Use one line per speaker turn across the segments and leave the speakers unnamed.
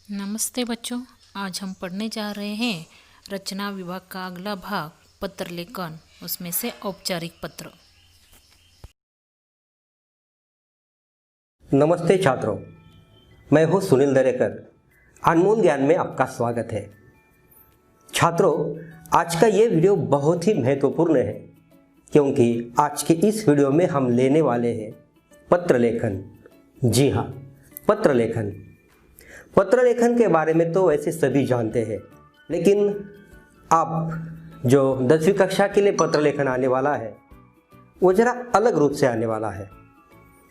नमस्ते बच्चों। आज हम पढ़ने जा रहे हैं रचना विभाग का अगला भाग पत्र लेखन, उसमें से औपचारिक पत्र।
नमस्ते छात्रों, मैं हूं सुनील दरेकर। अनमोल ज्ञान में आपका स्वागत है। छात्रों, आज का ये वीडियो बहुत ही महत्वपूर्ण है क्योंकि आज के इस वीडियो में हम लेने वाले हैं पत्र लेखन। जी हाँ, पत्र लेखन। पत्र लेखन के बारे में तो वैसे सभी जानते हैं, लेकिन अब जो 10वीं कक्षा के लिए पत्र लेखन आने वाला है वो जरा अलग रूप से आने वाला है।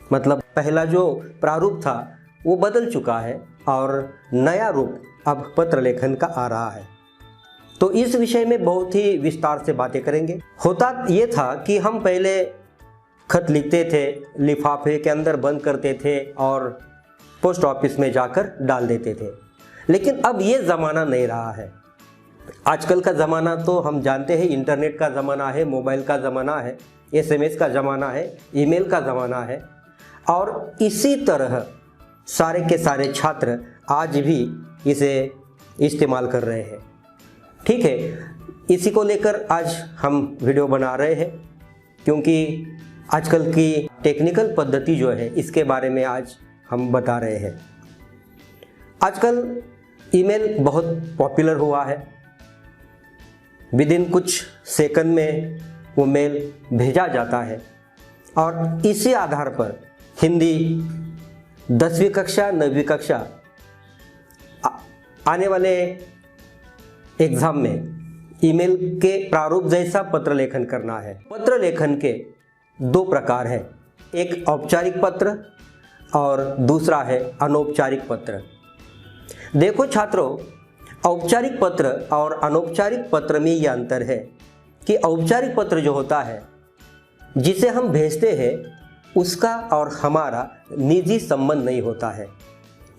मतलब पहला जो प्रारूप था वो बदल चुका है और नया रूप अब पत्र लेखन का आ रहा है। तो इस विषय में बहुत ही विस्तार से बातें करेंगे। होता ये था कि हम पहले खत लिखते थे, लिफाफे के अंदर बंद करते थे और पोस्ट ऑफिस में जाकर डाल देते थे, लेकिन अब ये ज़माना नहीं रहा है। आजकल का ज़माना तो हम जानते हैं, इंटरनेट का ज़माना है, मोबाइल का ज़माना है, SMS का ज़माना है, ईमेल का ज़माना है। और इसी तरह सारे के सारे छात्र आज भी इसे इस्तेमाल कर रहे हैं। ठीक है, इसी को लेकर आज हम वीडियो बना रहे हैं क्योंकि आजकल की टेक्निकल पद्धति जो है इसके बारे में आज हम बता रहे हैं। आजकल ईमेल बहुत पॉपुलर हुआ है। विदिन कुछ सेकंड में वो मेल भेजा जाता है और इसी आधार पर हिंदी 10वीं कक्षा 9वीं कक्षा आने वाले एग्ज़ाम में ईमेल के प्रारूप जैसा पत्र लेखन करना है। पत्र लेखन के दो प्रकार हैं, एक औपचारिक पत्र और दूसरा है अनौपचारिक पत्र। देखो छात्रों, औपचारिक पत्र और अनौपचारिक पत्र में यह अंतर है कि औपचारिक पत्र जो होता है जिसे हम भेजते हैं उसका और हमारा निजी संबंध नहीं होता है।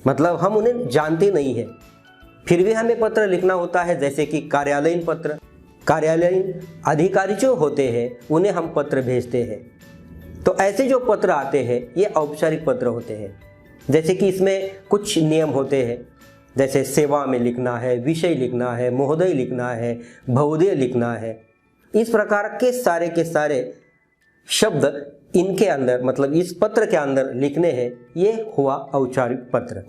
मतलब हम उन्हें जानते नहीं हैं, फिर भी हमें पत्र लिखना होता है। जैसे कि कार्यालयीन पत्र, कार्यालयीन अधिकारी जो होते हैं उन्हें हम पत्र भेजते हैं। तो ऐसे जो पत्र आते हैं ये औपचारिक पत्र होते हैं। जैसे कि इसमें कुछ नियम होते हैं, जैसे सेवा में लिखना है, विषय लिखना है, महोदय लिखना है, भवोदय लिखना है। इस प्रकार के सारे शब्द इनके अंदर, मतलब इस पत्र के अंदर लिखने हैं। ये हुआ औपचारिक पत्र।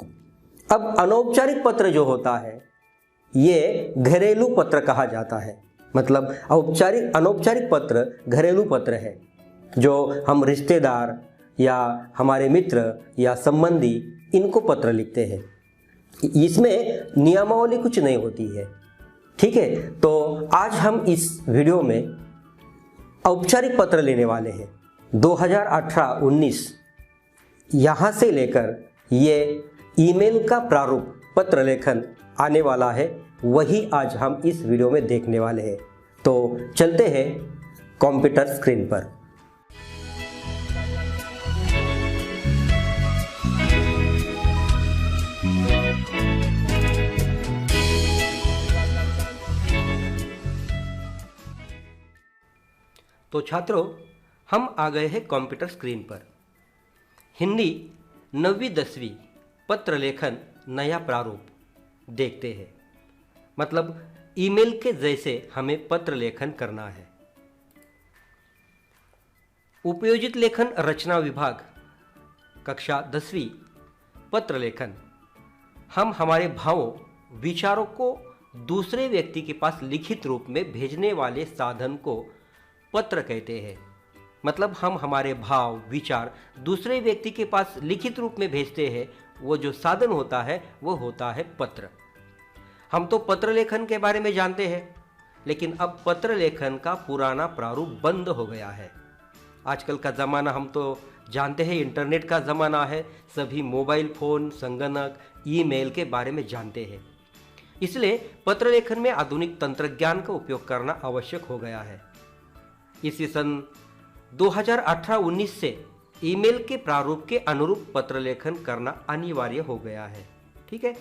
अब अनौपचारिक पत्र जो होता है ये घरेलू पत्र कहा जाता है। मतलब अनौपचारिक पत्र घरेलू पत्र है जो हम रिश्तेदार या हमारे मित्र या संबंधी इनको पत्र लिखते हैं। इसमें नियमावली कुछ नहीं होती है। ठीक है, तो आज हम इस वीडियो में औपचारिक पत्र लेने वाले हैं। 2018-19 यहाँ से लेकर ये ईमेल का प्रारूप पत्र लेखन आने वाला है, वही आज हम इस वीडियो में देखने वाले हैं। तो चलते हैं कंप्यूटर स्क्रीन पर। तो छात्रों, हम आ गए हैं कंप्यूटर स्क्रीन पर। हिंदी 9वीं 10वीं पत्र लेखन नया प्रारूप देखते हैं। मतलब ईमेल के जैसे हमें पत्र लेखन करना है। उपयोजित लेखन रचना विभाग कक्षा 10वीं पत्र लेखन। हम हमारे भावों विचारों को दूसरे व्यक्ति के पास लिखित रूप में भेजने वाले साधन को पत्र कहते हैं। मतलब हम हमारे भाव विचार दूसरे व्यक्ति के पास लिखित रूप में भेजते हैं, वो जो साधन होता है वो होता है पत्र। हम तो पत्र लेखन के बारे में जानते हैं, लेकिन अब पत्र लेखन का पुराना प्रारूप बंद हो गया है। आजकल का ज़माना हम तो जानते हैं, इंटरनेट का ज़माना है। सभी मोबाइल फ़ोन, संगणक, ईमेल के बारे में जानते हैं। इसलिए पत्र लेखन में आधुनिक तंत्रज्ञान का उपयोग करना आवश्यक हो गया है। इसी सन 2018-19 से ईमेल के प्रारूप के अनुरूप पत्र लेखन करना अनिवार्य हो गया है। ठीक है,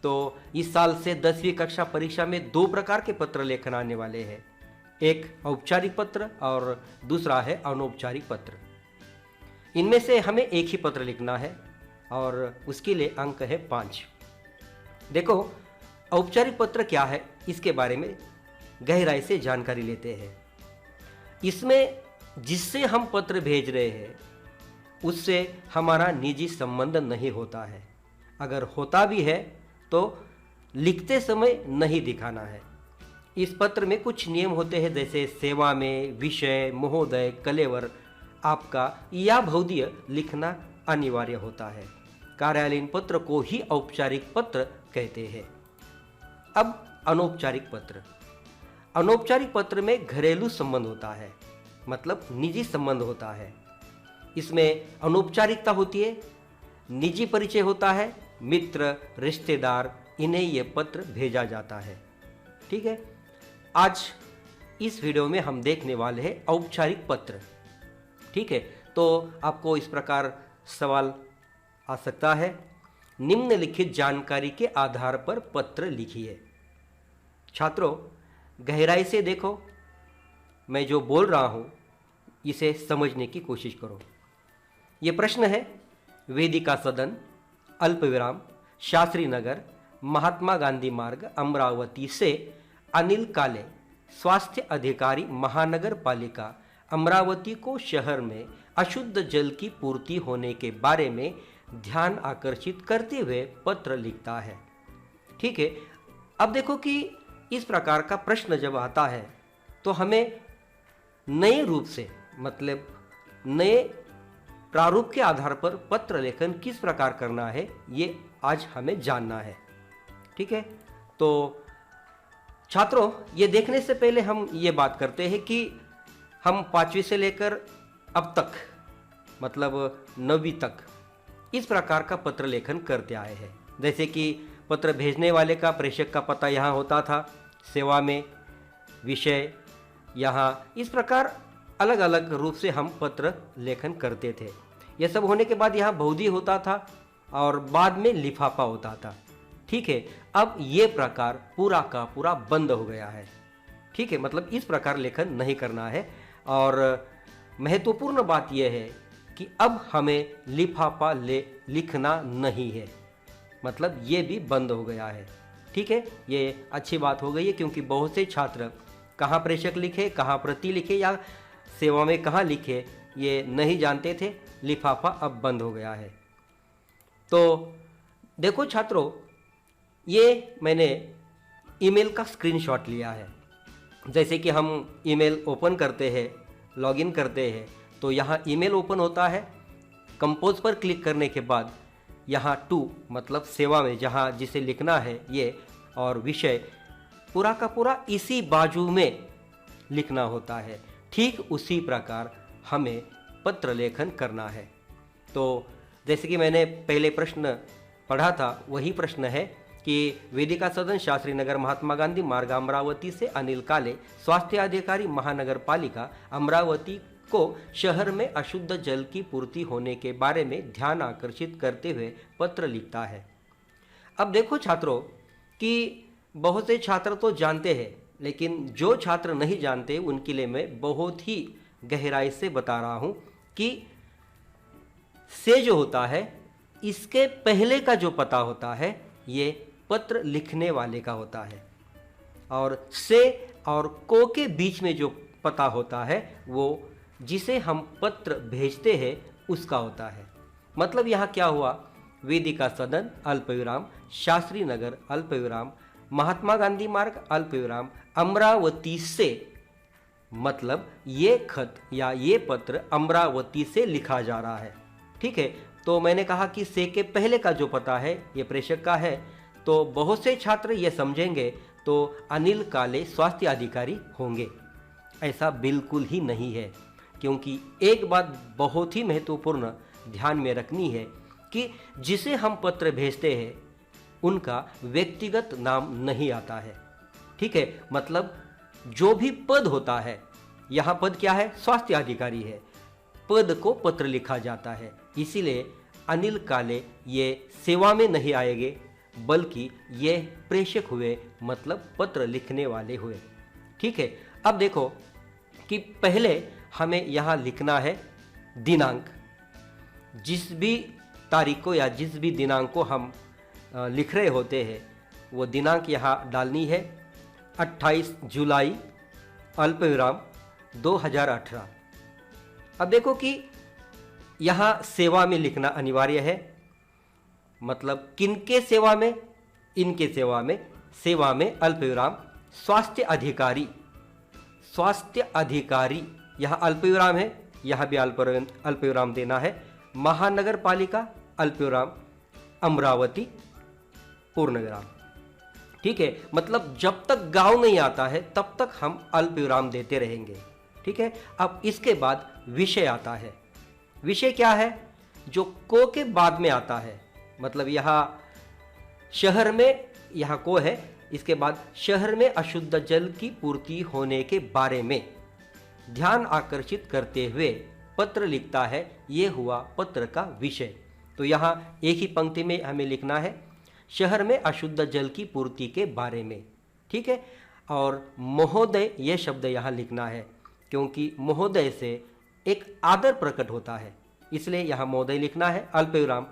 तो इस साल से 10वीं कक्षा परीक्षा में दो प्रकार के पत्र लेखन आने वाले हैं, एक औपचारिक पत्र और दूसरा है अनौपचारिक पत्र। इनमें से हमें एक ही पत्र लिखना है और उसके लिए अंक है 5। देखो, औपचारिक पत्र क्या है इसके बारे में गहराई से जानकारी लेते हैं। इसमें जिससे हम पत्र भेज रहे हैं उससे हमारा निजी संबंध नहीं होता है। अगर होता भी है तो लिखते समय नहीं दिखाना है। इस पत्र में कुछ नियम होते हैं, जैसे सेवा में, विषय, महोदय, कलेवर, आपका या भौदीय लिखना अनिवार्य होता है। कार्यालयीन पत्र को ही औपचारिक पत्र कहते हैं। अब अनौपचारिक पत्र। अनौपचारिक पत्र में घरेलू संबंध होता है, मतलब निजी संबंध होता है। इसमें अनौपचारिकता होती है, निजी परिचय होता है, मित्र, रिश्तेदार, इन्हें ये पत्र भेजा जाता है। ठीक है, आज इस वीडियो में हम देखने वाले हैं औपचारिक पत्र। ठीक है, तो आपको इस प्रकार सवाल आ सकता है, निम्नलिखित जानकारी के आधार पर पत्र लिखिए। छात्रों, गहराई से देखो, मैं जो बोल रहा हूँ इसे समझने की कोशिश करो। ये प्रश्न है, वेदिका सदन, अल्पविराम, शास्त्री नगर, महात्मा गांधी मार्ग, अमरावती से अनिल काले, स्वास्थ्य अधिकारी, महानगर पालिका अमरावती को शहर में अशुद्ध जल की पूर्ति होने के बारे में ध्यान आकर्षित करते हुए पत्र लिखता है। ठीक है, अब देखो कि इस प्रकार का प्रश्न जब आता है तो हमें नए रूप से, मतलब नए प्रारूप के आधार पर पत्र लेखन किस प्रकार करना है ये आज हमें जानना है। ठीक है, तो छात्रों, ये देखने से पहले हम ये बात करते हैं कि हम 5वीं से लेकर अब तक, मतलब 9वीं तक इस प्रकार का पत्र लेखन करते आए हैं। जैसे कि पत्र भेजने वाले का, प्रेषक का पता यहाँ होता था, सेवा में, विषय यहाँ, इस प्रकार अलग अलग रूप से हम पत्र लेखन करते थे। यह सब होने के बाद यहाँ बहुधी होता था और बाद में लिफाफा होता था। ठीक है, अब ये प्रकार पूरा का पूरा बंद हो गया है। ठीक है, मतलब इस प्रकार लेखन नहीं करना है। और महत्वपूर्ण बात यह है कि अब हमें लिफाफा लिखना नहीं है, मतलब ये भी बंद हो गया है। ठीक है, ये अच्छी बात हो गई है, क्योंकि बहुत से छात्र कहाँ प्रेषक लिखे, कहाँ प्रति लिखे या सेवा में कहाँ लिखे ये नहीं जानते थे। लिफाफा अब बंद हो गया है। तो देखो छात्रों, ये मैंने ईमेल का स्क्रीनशॉट लिया है। जैसे कि हम ईमेल ओपन करते हैं, लॉगिन करते हैं, तो यहाँ ईमेल ओपन होता है। कंपोज पर क्लिक करने के बाद यहाँ टू, मतलब सेवा में जहाँ जिसे लिखना है ये, और विषय पूरा का पूरा इसी बाजू में लिखना होता है। ठीक उसी प्रकार हमें पत्र लेखन करना है। तो जैसे कि मैंने पहले प्रश्न पढ़ा था, वही प्रश्न है कि वेदिका सदन, शास्त्री नगर, महात्मा गांधी मार्ग, अमरावती से अनिल काले, स्वास्थ्य अधिकारी, महानगर पालिका अमरावती को शहर में अशुद्ध जल की पूर्ति होने के बारे में ध्यान आकर्षित करते हुए पत्र लिखता है। अब देखो छात्रों कि बहुत से छात्र तो जानते हैं, लेकिन जो छात्र नहीं जानते उनके लिए मैं बहुत ही गहराई से बता रहा हूं कि से जो होता है, इसके पहले का जो पता होता है ये पत्र लिखने वाले का होता है, और से और को के बीच में जो पता होता है वो जिसे हम पत्र भेजते हैं उसका होता है। मतलब यहाँ क्या हुआ, वेदिका सदन, अल्पविराम, शास्त्री नगर, अल्पविराम, महात्मा गांधी मार्ग, अल्पविराम, अमरावती से, मतलब ये खत या ये पत्र अमरावती से लिखा जा रहा है। ठीक है, तो मैंने कहा कि से के पहले का जो पता है ये प्रेषक का है, तो बहुत से छात्र ये समझेंगे तो अनिल काले स्वास्थ्य अधिकारी होंगे। ऐसा बिल्कुल ही नहीं है, क्योंकि एक बात बहुत ही महत्वपूर्ण ध्यान में रखनी है कि जिसे हम पत्र भेजते हैं उनका व्यक्तिगत नाम नहीं आता है। ठीक है, मतलब जो भी पद होता है, यहाँ पद क्या है, स्वास्थ्य अधिकारी है, पद को पत्र लिखा जाता है। इसीलिए अनिल काले ये सेवा में नहीं आएंगे, बल्कि ये प्रेषक हुए, मतलब पत्र लिखने वाले हुए। ठीक है, अब देखो कि पहले हमें यहाँ लिखना है दिनांक। जिस भी तारीख को या जिस भी दिनांक को हम लिख रहे होते हैं, वो दिनांक यहाँ डालनी है 28 जुलाई अल्पविराम 2018। अब देखो कि यहाँ सेवा में लिखना अनिवार्य है, मतलब किनके सेवा में, इनके सेवा में अल्पविराम स्वास्थ्य अधिकारी, यहाँ अल्पविराम है, यहाँ भी अल्पविराम देना है। महानगर पालिका अल्पविराम अमरावती पूर्णविराम। ठीक है, मतलब जब तक गांव नहीं आता है तब तक हम अल्पविराम देते रहेंगे। ठीक है, अब इसके बाद विषय आता है। विषय क्या है? जो को के बाद में आता है, मतलब यहाँ शहर में, यहाँ को है, इसके बाद शहर में अशुद्ध जल की पूर्ति होने के बारे में ध्यान आकर्षित करते हुए पत्र लिखता है। ये हुआ पत्र का विषय। तो यहाँ एक ही पंक्ति में हमें लिखना है शहर में अशुद्ध जल की पूर्ति के बारे में। ठीक है, और महोदय ये शब्द यहाँ लिखना है, क्योंकि महोदय से एक आदर प्रकट होता है, इसलिए यहाँ महोदय लिखना है अल्पविराम।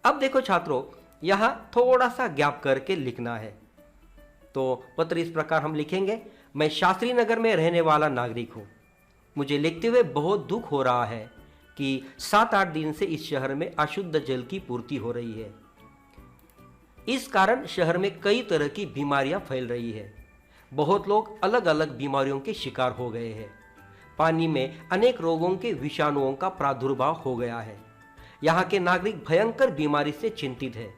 अब देखो छात्रों, यहाँ थोड़ा सा गैप करके लिखना है। तो पत्र इस प्रकार हम लिखेंगे, मैं शास्त्री नगर में रहने वाला नागरिक हूँ। मुझे लिखते हुए बहुत दुख हो रहा है कि 7-8 दिन से इस शहर में अशुद्ध जल की पूर्ति हो रही है। इस कारण शहर में कई तरह की बीमारियां फैल रही है। बहुत लोग अलग अलग बीमारियों के शिकार हो गए हैं। पानी में अनेक रोगों के विषाणुओं का प्रादुर्भाव हो गया है। यहाँ के नागरिक भयंकर बीमारी से चिंतित है।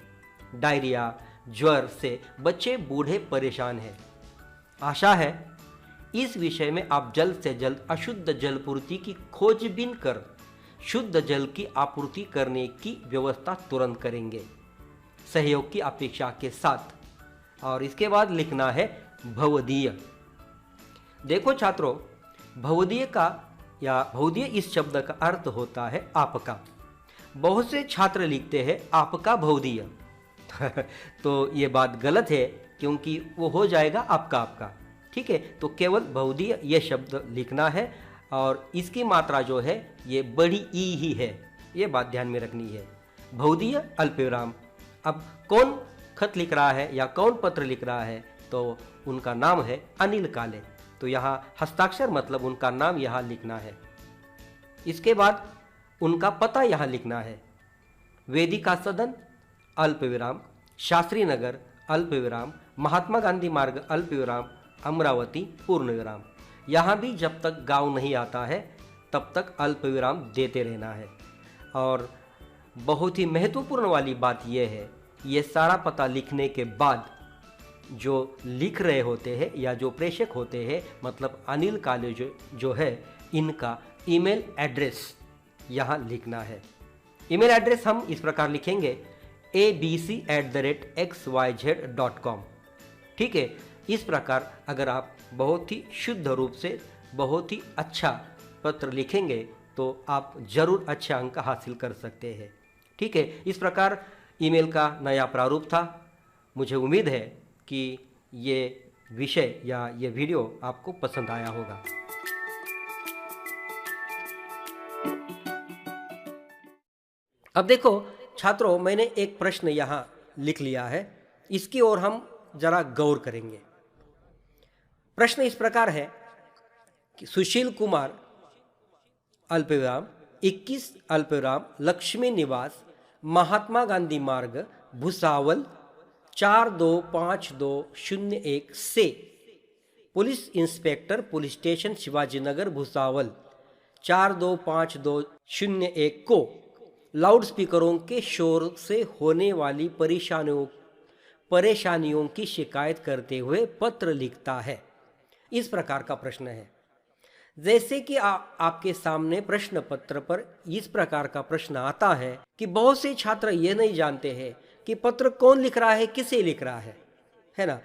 डायरिया, ज्वर से बच्चे बूढ़े परेशान हैं। आशा है इस विषय में आप जल्द से जल्द अशुद्ध जल पूर्ति की खोजबीन कर शुद्ध जल की आपूर्ति करने की व्यवस्था तुरंत करेंगे, सहयोग की अपेक्षा के साथ। और इसके बाद लिखना है भवदीय। देखो छात्रों, भवदीय का या भवदीय इस शब्द का अर्थ होता है आपका। बहुत से छात्र लिखते हैं आपका भवदीय तो ये बात गलत है, क्योंकि वो हो जाएगा आपका। ठीक है, तो केवल भवदीय ये शब्द लिखना है, और इसकी मात्रा जो है ये बड़ी ई ही है, ये बात ध्यान में रखनी है। भवदीय अल्पविराम। अब कौन खत लिख रहा है या कौन पत्र लिख रहा है, तो उनका नाम है अनिल काले। तो यहाँ हस्ताक्षर मतलब उनका नाम यहाँ लिखना है। इसके बाद उनका पता यहाँ लिखना है, वेदिका सदन अल्पविराम, शास्त्री नगर अल्पविराम, महात्मा गांधी मार्ग अल्पविराम अमरावती पूर्णविराम। यहाँ भी जब तक गांव नहीं आता है तब तक अल्पविराम देते रहना है। और बहुत ही महत्वपूर्ण वाली बात यह है, ये सारा पता लिखने के बाद जो लिख रहे होते हैं या जो प्रेषक होते हैं, मतलब अनिल काले जो है, इनका ईमेल एड्रेस यहाँ लिखना है। ईमेल एड्रेस हम इस प्रकार लिखेंगे abc@xyz.com। ठीक है, इस प्रकार अगर आप बहुत ही शुद्ध रूप से बहुत ही अच्छा पत्र लिखेंगे तो आप जरूर अच्छे अंक हासिल कर सकते हैं। ठीक है, इस प्रकार ईमेल का नया प्रारूप था। मुझे उम्मीद है कि ये विषय या ये वीडियो आपको पसंद आया होगा। अब देखो छात्रों, मैंने एक प्रश्न यहाँ लिख लिया है, इसकी ओर हम जरा गौर करेंगे। प्रश्न इस प्रकार है कि सुशील कुमार अल्पविराम 21 अल्पविराम लक्ष्मी निवास महात्मा गांधी मार्ग भुसावल 425201 से police inspector police station Shivaji Nagar Bhusawal 425201 को लाउड स्पीकरों के शोर से होने वाली परेशानियों की शिकायत करते हुए पत्र लिखता है। इस प्रकार का प्रश्न है। जैसे कि आपके सामने प्रश्न पत्र पर इस प्रकार का प्रश्न आता है कि बहुत से छात्र ये नहीं जानते हैं कि पत्र कौन लिख रहा है, किसे लिख रहा है ना।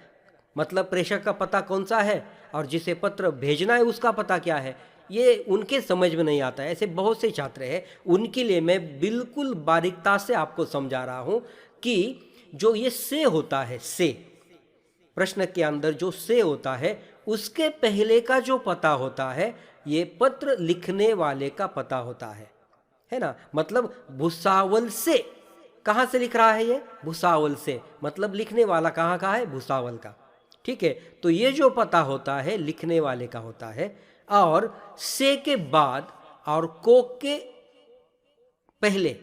मतलब प्रेषक का पता कौन सा है और जिसे पत्र भेजना है उसका पता क्या है, ये उनके समझ में नहीं आता है। ऐसे बहुत से छात्र हैं, उनके लिए मैं बिल्कुल बारीकता से आपको समझा रहा हूँ कि जो ये से होता है, से प्रश्न के अंदर जो से होता है, उसके पहले का जो पता होता है ये पत्र लिखने वाले का पता होता है ना। मतलब भुसावल से कहाँ से लिख रहा है ये? भुसावल से, मतलब लिखने वाला कहाँ का है? भुसावल का। ठीक है, तो ये जो पता होता है लिखने वाले का होता है। और से के बाद और को के पहले,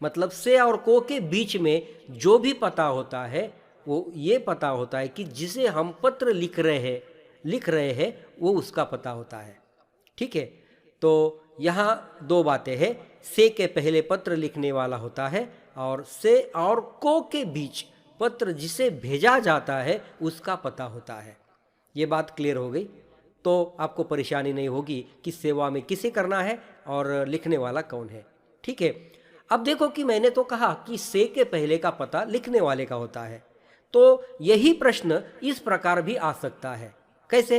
मतलब से और को के बीच में जो भी पता होता है वो ये पता होता है कि जिसे हम पत्र लिख रहे हैं वो उसका पता होता है। ठीक है, तो यहाँ दो बातें हैं, से के पहले पत्र लिखने वाला होता है और से और को के बीच पत्र जिसे भेजा जाता है उसका पता होता है। ये बात क्लियर हो गई, तो आपको परेशानी नहीं होगी कि सेवा में किसे करना है और लिखने वाला कौन है। ठीक है, अब देखो कि मैंने तो कहा कि से के पहले का पता लिखने वाले का होता है, तो यही प्रश्न इस प्रकार भी आ सकता है। कैसे?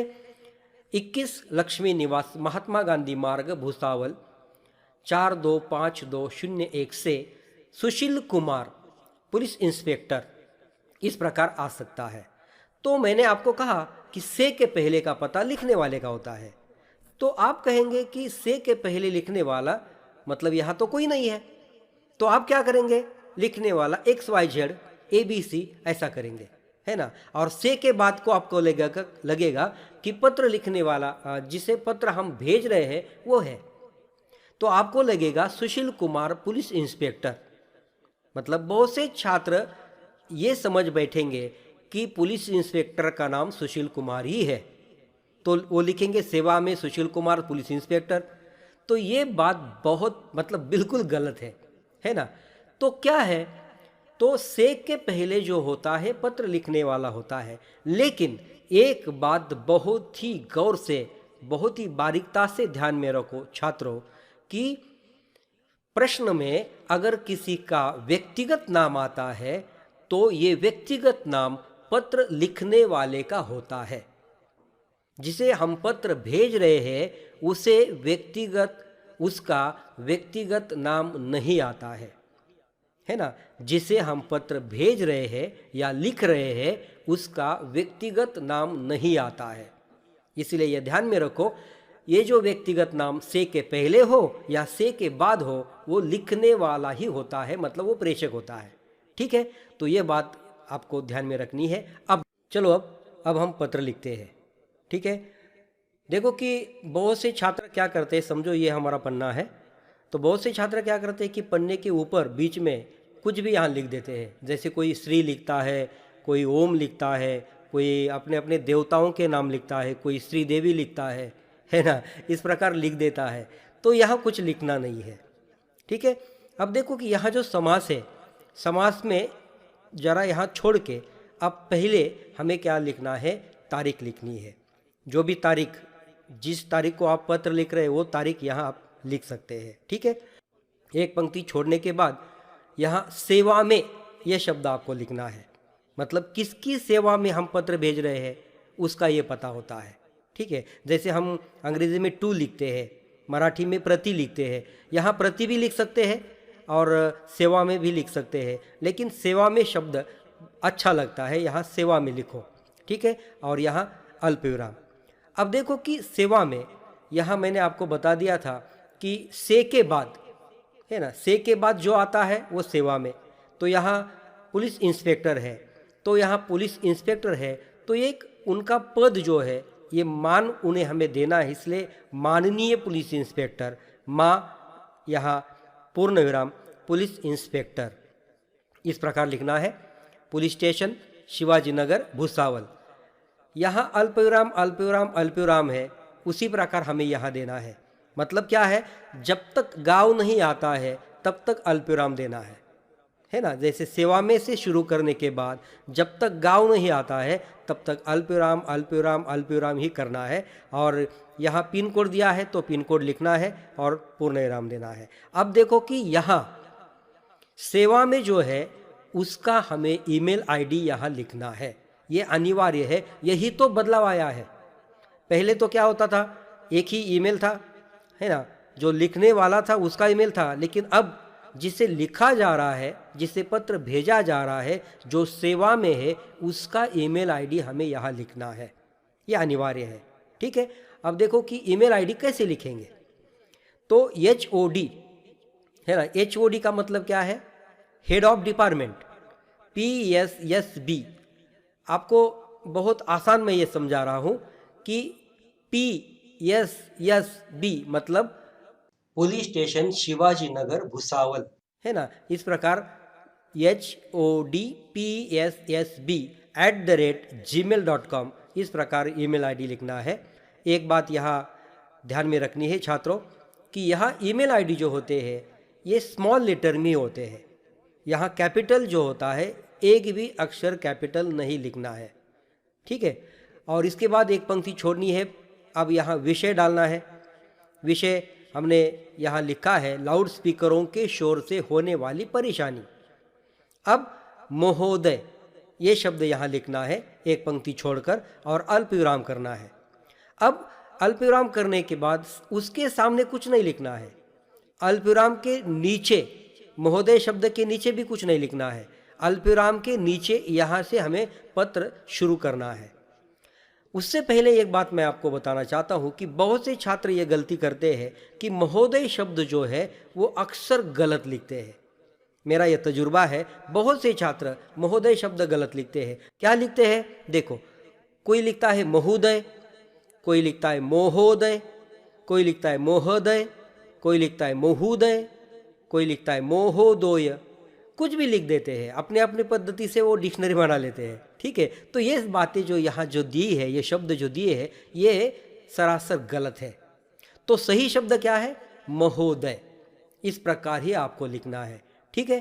21 लक्ष्मी निवास महात्मा गांधी मार्ग भुसावल 425201 से सुशील कुमार पुलिस इंस्पेक्टर, इस प्रकार आ सकता है। तो मैंने आपको कहा कि से के पहले का पता लिखने वाले का होता है, तो आप कहेंगे कि से के पहले लिखने वाला मतलब यहाँ तो कोई नहीं है, तो आप क्या करेंगे? लिखने वाला XYZ ABC ऐसा करेंगे, है ना। और से के बाद को आपको लगेगा कि पत्र लिखने वाला जिसे पत्र हम भेज रहे हैं वो है, तो आपको लगेगा सुशील कुमार पुलिस इंस्पेक्टर। मतलब बहुत से छात्र ये समझ बैठेंगे कि पुलिस इंस्पेक्टर का नाम सुशील कुमार ही है, तो वो लिखेंगे सेवा में सुशील कुमार पुलिस इंस्पेक्टर। तो ये बात बहुत मतलब बिल्कुल गलत है ना। तो क्या है, तो से के पहले जो होता है पत्र लिखने वाला होता है, लेकिन एक बात बहुत ही गौर से, बहुत ही बारीकता से ध्यान में रखो छात्रों कि प्रश्न में अगर किसी का व्यक्तिगत नाम आता है तो ये व्यक्तिगत नाम पत्र लिखने वाले का होता है। जिसे हम पत्र भेज रहे हैं उसे उसका व्यक्तिगत नाम नहीं आता है ना। जिसे हम पत्र भेज रहे हैं या लिख रहे हैं उसका व्यक्तिगत नाम नहीं आता है। इसलिए यह ध्यान में रखो, ये जो व्यक्तिगत नाम से के पहले हो या से के बाद हो वो लिखने वाला ही होता है, मतलब वो प्रेषक होता है। ठीक है, तो ये बात आपको ध्यान में रखनी है। अब चलो अब हम पत्र लिखते हैं। ठीक है, देखो कि बहुत से छात्र क्या करते हैं, समझो ये हमारा पन्ना है, तो बहुत से छात्र क्या करते हैं कि पन्ने के ऊपर बीच में कुछ भी यहाँ लिख देते हैं। जैसे कोई श्री लिखता है, कोई ओम लिखता है, कोई अपने अपने देवताओं के नाम लिखता है, कोई श्री देवी लिखता है ना, इस प्रकार लिख देता है। तो यहाँ कुछ लिखना नहीं है। ठीक है, अब देखो कि यहाँ जो समास है, समास में जरा यहाँ छोड़ के अब पहले हमें क्या लिखना है, तारीख लिखनी है। जो भी तारीख, जिस तारीख को आप पत्र लिख रहे हैं वो तारीख यहाँ आप लिख सकते हैं। ठीक है, एक पंक्ति छोड़ने के बाद यहाँ सेवा में यह शब्द आपको लिखना है, मतलब किसकी सेवा में हम पत्र भेज रहे हैं उसका ये पता होता है। ठीक है, जैसे हम अंग्रेजी में टू लिखते हैं, मराठी में प्रति लिखते हैं, यहाँ प्रति भी लिख सकते हैं और सेवा में भी लिख सकते हैं, लेकिन सेवा में शब्द अच्छा लगता है, यहाँ सेवा में लिखो। ठीक है, और यहाँ अल्पविराम। अब देखो कि सेवा में यहाँ मैंने आपको बता दिया था कि से के बाद, है ना, से के बाद जो आता है वो सेवा में। तो यहाँ पुलिस इंस्पेक्टर है, तो यहाँ पुलिस इंस्पेक्टर है, तो एक उनका पद जो है ये मान उन्हें हमें देना है, इसलिए माननीय पुलिस इंस्पेक्टर, माँ यहाँ पूर्ण विराम पुलिस इंस्पेक्टर, इस प्रकार लिखना है। पुलिस स्टेशन शिवाजी नगर भुसावल, यहाँ अल्पविराम अल्पविराम अल्पविराम है, उसी प्रकार हमें यहाँ देना है। मतलब क्या है, जब तक गांव नहीं आता है तब तक अल्पविराम देना है ना। जैसे सेवा में से शुरू करने के बाद जब तक गांव नहीं आता है तब तक अल्पविराम अल्पविराम अल्पविराम ही करना है। और यहाँ पिन कोड दिया है तो पिन कोड लिखना है और पूर्ण विराम देना है। अब देखो कि यहाँ सेवा में जो है उसका हमें ईमेल आईडी यहाँ लिखना है, ये अनिवार्य है। यही तो बदलाव आया है। पहले तो क्या होता था, एक ही ईमेल था, है ना, जो लिखने वाला था उसका ईमेल था, लेकिन अब जिसे लिखा जा रहा है, जिसे पत्र भेजा जा रहा है, जो सेवा में है, उसका ईमेल आईडी हमें यहाँ लिखना है, ये अनिवार्य है। ठीक है, अब देखो कि ईमेल आईडी कैसे लिखेंगे। तो HOD है ना, HOD का मतलब क्या है, हेड ऑफ डिपार्टमेंट, PSSB। आपको बहुत आसान में ये समझा रहा हूँ कि PSSB मतलब पुलिस स्टेशन शिवाजी नगर भुसावल, है ना। इस प्रकार HODPSSB@gmail.com इस प्रकार ईमेल आईडी लिखना है। एक बात यहाँ ध्यान में रखनी है छात्रों कि यहाँ ईमेल आईडी जो होते हैं ये स्मॉल लेटर में होते हैं। यहाँ कैपिटल जो होता है एक भी अक्षर कैपिटल नहीं लिखना है, ठीक है। और इसके बाद एक पंक्ति छोड़नी है। अब यहाँ विषय डालना है। विषय हमने यहाँ लिखा है लाउड स्पीकरों के शोर से होने वाली परेशानी। अब महोदय ये शब्द यहाँ लिखना है एक पंक्ति छोड़कर और अल्पविराम करना है। अब अल्पविराम करने के बाद उसके सामने कुछ नहीं लिखना है। अल्पविराम के नीचे, महोदय शब्द के नीचे भी कुछ नहीं लिखना है। अल्पविराम के नीचे यहाँ से हमें पत्र शुरू करना है। उससे पहले एक बात मैं आपको बताना चाहता हूँ कि बहुत से छात्र ये गलती करते हैं कि महोदय शब्द जो है वो अक्सर गलत लिखते हैं। मेरा ये तजुर्बा है, बहुत से छात्र महोदय शब्द गलत लिखते हैं। क्या लिखते हैं देखो, कोई लिखता है महोदय, कोई लिखता है मोहोदय, कोई लिखता है मोहदय, कोई लिखता है मोहुदय, कोई लिखता है मोहोदोय, कुछ भी लिख देते हैं। अपने अपने पद्धति से वो डिक्शनरी बना लेते हैं, ठीक है। तो ये बातें जो यहाँ जो दी है, ये शब्द जो दिए हैं ये सरासर गलत है। तो सही शब्द क्या है? महोदय। इस प्रकार ही आपको लिखना है, ठीक है।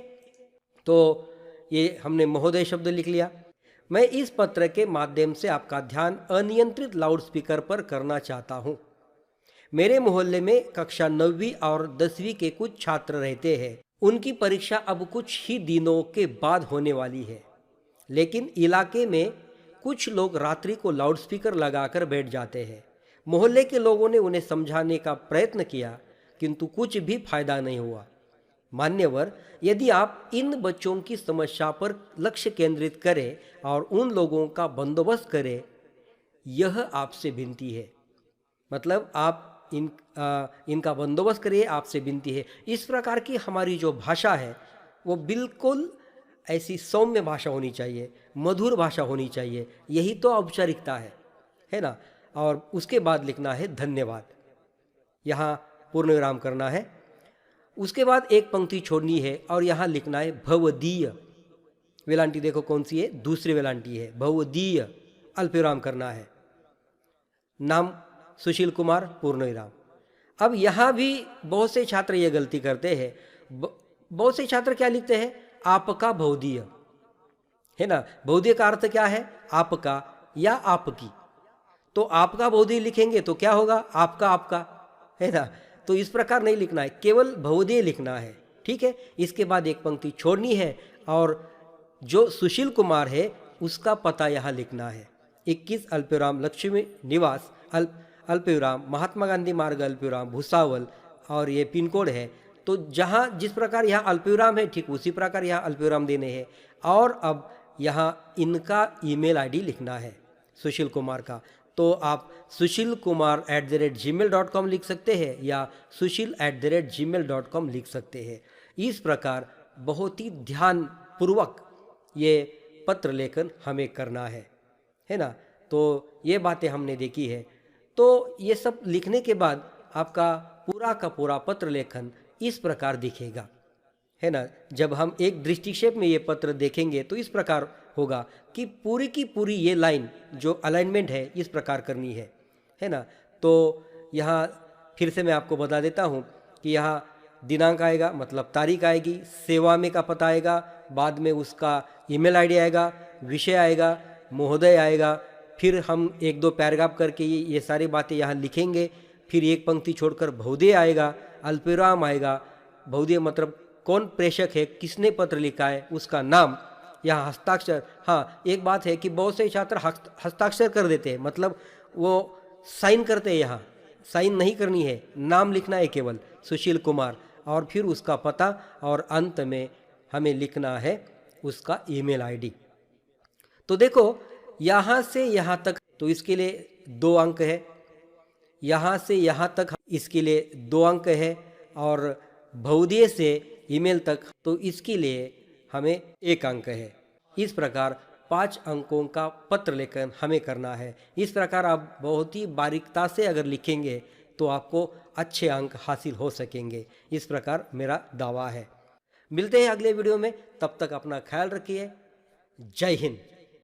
तो ये हमने महोदय शब्द लिख लिया। मैं इस पत्र के माध्यम से आपका ध्यान अनियंत्रित लाउडस्पीकर पर करना चाहता हूँ। मेरे मोहल्ले में कक्षा 9वीं और 10वीं के कुछ छात्र रहते हैं। उनकी परीक्षा अब कुछ ही दिनों के बाद होने वाली है, लेकिन इलाके में कुछ लोग रात्रि को लाउडस्पीकर लगाकर बैठ जाते हैं। मोहल्ले के लोगों ने उन्हें समझाने का प्रयत्न किया, किंतु कुछ भी फायदा नहीं हुआ। मान्यवर, यदि आप इन बच्चों की समस्या पर लक्ष्य केंद्रित करें और उन लोगों का बंदोबस्त करें, यह आपसे विनती है। मतलब आप इनका बंदोबस्त करिए, आपसे विनती है। इस प्रकार की हमारी जो भाषा है वो बिल्कुल ऐसी सौम्य भाषा होनी चाहिए, मधुर भाषा होनी चाहिए। यही तो औपचारिकता है ना। और उसके बाद लिखना है धन्यवाद, यहाँ पूर्ण विराम करना है। उसके बाद एक पंक्ति छोड़नी है और यहाँ लिखना है भवदीय। वेलांटी देखो कौन सी है, दूसरी वेलांटी है, भवदीय। अल्पविराम करना है। नाम सुशील कुमार, पूर्ण विराम। अब यहाँ भी बहुत से छात्र ये गलती करते हैं। बहुत से छात्र क्या लिखते हैं? आपका भवदीय, है ना। भवदीय का अर्थ क्या है? आपका या आपकी। तो आपका भवदीय लिखेंगे तो क्या होगा? आपका, है ना। तो इस प्रकार नहीं लिखना है, केवल भवदीय लिखना है, ठीक है। इसके बाद एक पंक्ति छोड़नी है और जो सुशील कुमार है उसका पता यहाँ लिखना है। 21 अल्पविराम लक्ष्मी निवास अल्पविराम महात्मा गांधी मार्ग अल्पविराम भुसावल, और ये पिन कोड है। तो जहाँ जिस प्रकार यहाँ अल्पविराम है ठीक उसी प्रकार यहाँ अल्पविराम देने हैं। और अब यहाँ इनका ईमेल आईडी लिखना है, सुशील कुमार का। तो आप sushilkumar@gmail.com लिख सकते हैं या sushil@gmail.com लिख सकते हैं। इस प्रकार बहुत ही ध्यानपूर्वक ये पत्र लेखन हमें करना है ना। तो ये बातें हमने देखी है। तो ये सब लिखने के बाद आपका पूरा का पूरा पत्र लेखन इस प्रकार दिखेगा, है ना। जब हम एक दृष्टिक्षेप में ये पत्र देखेंगे तो इस प्रकार होगा कि पूरी की पूरी ये लाइन जो अलाइनमेंट है इस प्रकार करनी है ना। तो यहाँ फिर से मैं आपको बता देता हूँ कि यहाँ दिनांक आएगा, मतलब तारीख आएगी, सेवा में का पता आएगा, बाद में उसका ईमेल आईडी आएगा, विषय आएगा, महोदय आएगा। फिर हम 1-2 पैराग्राफ करके ये सारी बातें यहाँ लिखेंगे। फिर एक पंक्ति छोड़कर भवदीय आएगा, अल्पविराम आएगा। भवदीय मतलब कौन प्रेषक है, किसने पत्र लिखा है, उसका नाम, यहाँ हस्ताक्षर। हाँ, एक बात है कि बहुत से छात्र हस्ताक्षर कर देते हैं, मतलब वो साइन करते हैं। यहाँ साइन नहीं करनी है, नाम लिखना है केवल, सुशील कुमार, और फिर उसका पता, और अंत में हमें लिखना है उसका ईमेल आईडी। तो देखो यहाँ से यहाँ तक तो इसके लिए 2 अंक है, यहाँ से यहाँ तक इसके लिए 2 अंक है, और भवदीय से ईमेल तक तो इसके लिए हमें 1 अंक है। इस प्रकार 5 अंकों का पत्र लेखन हमें करना है। इस प्रकार आप बहुत ही बारीकता से अगर लिखेंगे तो आपको अच्छे अंक हासिल हो सकेंगे। इस प्रकार मेरा दावा है। मिलते हैं अगले वीडियो में, तब तक अपना ख्याल रखिए। जय हिंद।